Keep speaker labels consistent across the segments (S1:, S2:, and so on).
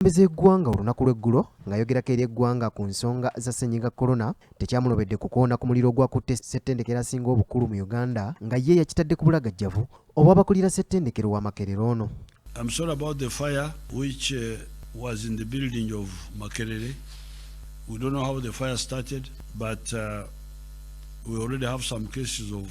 S1: Omukulembeze w'eggwanga olunaku lw'eggulo ng'ayogerako eri eggwanga ku nsonga za ssennyiga korona tekyamulobedde kukoona ku muliro ogwakutte ssettendekero asinga obukulu mu Uganda nga ye yakitadde ku bulagajjavu obw'abakulira ssettendekero wa Makerere ono.
S2: I'm sorry about the fire which was in the building of Makerere. We don't know how the fire started, but we already have some cases of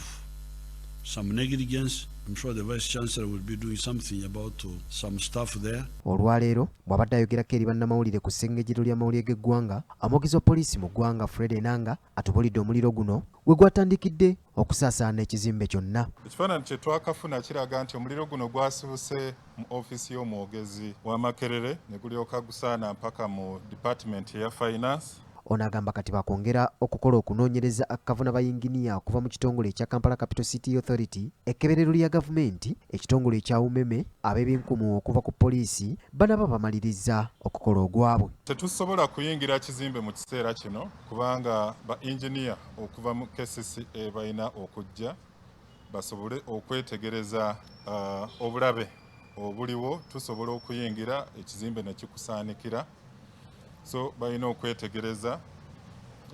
S2: some negligence. I'm sure the Vice Chancellor will be doing something about some stuff there.
S1: Olwaleero bw'abadde ayogerako eri bannamawulire ku ssengejjero ly'amawulire g'eggwanga, omwogezi wa poliisi mu ggwanga Fred Enanga atubuulidde omuliro guno we gwatandikidde okusaasaana ekizimbe kyonna.
S3: Ekifaananyi kye twakafuna kiraga nti omuliro guno gwasibuse mu ofiisi y'omwogezi wa Makerere ne gulyoka gusaana mpaka mu Department ya Finance.
S1: Ono agamba kati bakwongera okukola okunoonyereza akavuna bayinginiya okuva mu kitongole ekya Kampala Capital City Authority, ekkeberero lya gavumenti, ekitongole ekya umeme, ab'ebyenkumu okuva ku poliisi banaba bamaliriza okukola ogwabwe.
S3: Tetusobola kuyingira kizimbe mu kiseera kino kubanga ba inginiya okuva mu KCCA balina okujja basobole okwetegereza obulabe obuliwo tusobola okuyingira ekizimbe ne kikusaanikira. So balina okwetegereza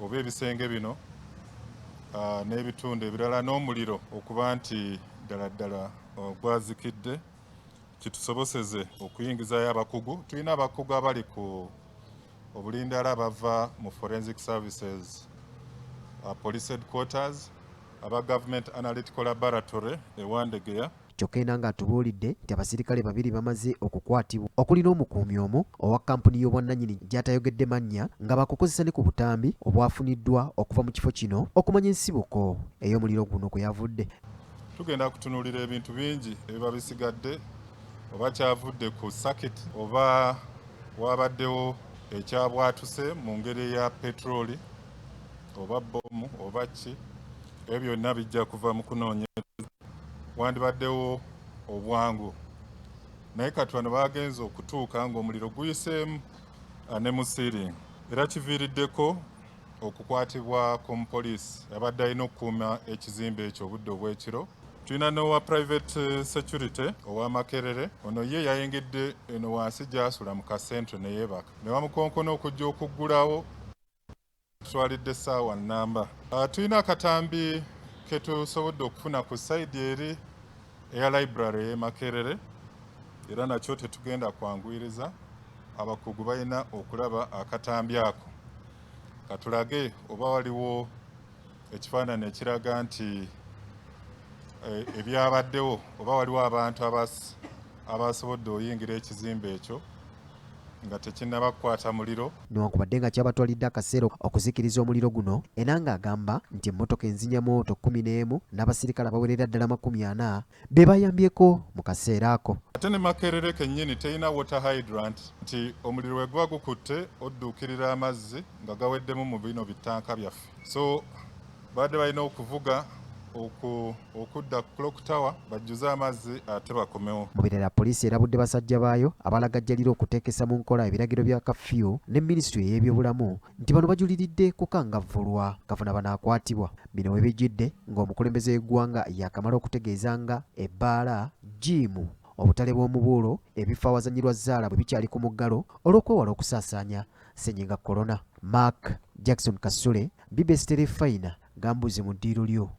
S3: oba ebisenge bino n'ebitundu ebirala n'omuliro okuba nti ddala gwazikidde kitusoboseze okuyingizayo abakugu. Tulina abakugu abali ku obulindaala bava mu Forensic Services, Police Headquarters, aba Government Analytical Laboratory ewandegeya.
S1: Kyokka Enanga atubuulidde nti abasirikale babiri bamaze okukwatibwa okuli n'omukuumi omu owa kampuni y'obwannannyini gy'atayogedde mannya nga bakukozesa ne ku butambi obwafuniddwa okuva mu kifo kino okumanya ensibuko ey'omuliro guno kwe yavudde.
S3: Tugenda kutunuulira ebintu bingi ebiba bisigadde oba kyavudde ku circuit oba wabaddewo ekyabwatuse mu ngeri ya petroli oba bbomu oba ki, ebyo byonna bijja kuva mu kunoonyereza. Wandibaddewo obwangu naye kati wano bagenze okutuuka ng'omuliro guyiseemu ne mu ceiling. Era kiviiriddeko okukwatibwa kw'omupoliisi abadde alina okukuuma ekizimbe ekyo obudde obw'ekiro. Tulina n'owa private security owa Makerere, ono ye yayingidde eno wansi gy'asula mu kasentro ne yeebaka ne bamukonkona okujja okuggulawo. Tutwalidde essaawa nnamba. Tulina akatambi ketusobodde okufuna ku sayidi eri eya library y'e Makerere, era nakyo tetugenda kwanguyiriza. Abakugu balina okulaba akatambi ako katulage oba waliwo ekifaananyi ekiraga nti ebyabaddewo oba waliwo abantu abasobodde oyingira ekizimbe ekyo nga tekinnabakwata muliro.
S1: Newankubadde nga kyabatwalidde akaseera okuzikiriza omuliro guno, Enanga agamba nti emmotoka enzinyamooto 11 n'abasirikale abawerera ddala 40 be bayambyeko mu kaseera ako.
S3: Ate ne Makerere kennyini terina water hydrant, nti omuliro we guba gukutte odduukirira amazzi nga gaweddemu mu bino bitanka byaffe. So badde balina okuvuga okudda ku Clock Tower bajjuze amazzi ate bakomewo.
S1: Mu birala poliisi erabudde basajja baayo abalagajjalira okuteekesa mu nkola ebiragiro bya kafyu ne minisitule y'ebyobulamu nti bano bajuliridde kukangavvulwa kafuna banaakwatibwa. Bino we bijjidde ng'omukulembeze w'eggwanga yakamala okutegeeza nga ebbaala, jiimu, obutale bw'omubuulo, ebifo awazanyirwa zzaala bwe bikyali ku muggalo olw'okwewala okusaasaanya ssennyiga korona. Mark Jackson Kasule, BBC Telefayina, Gambuzi mu ddiiro lyo.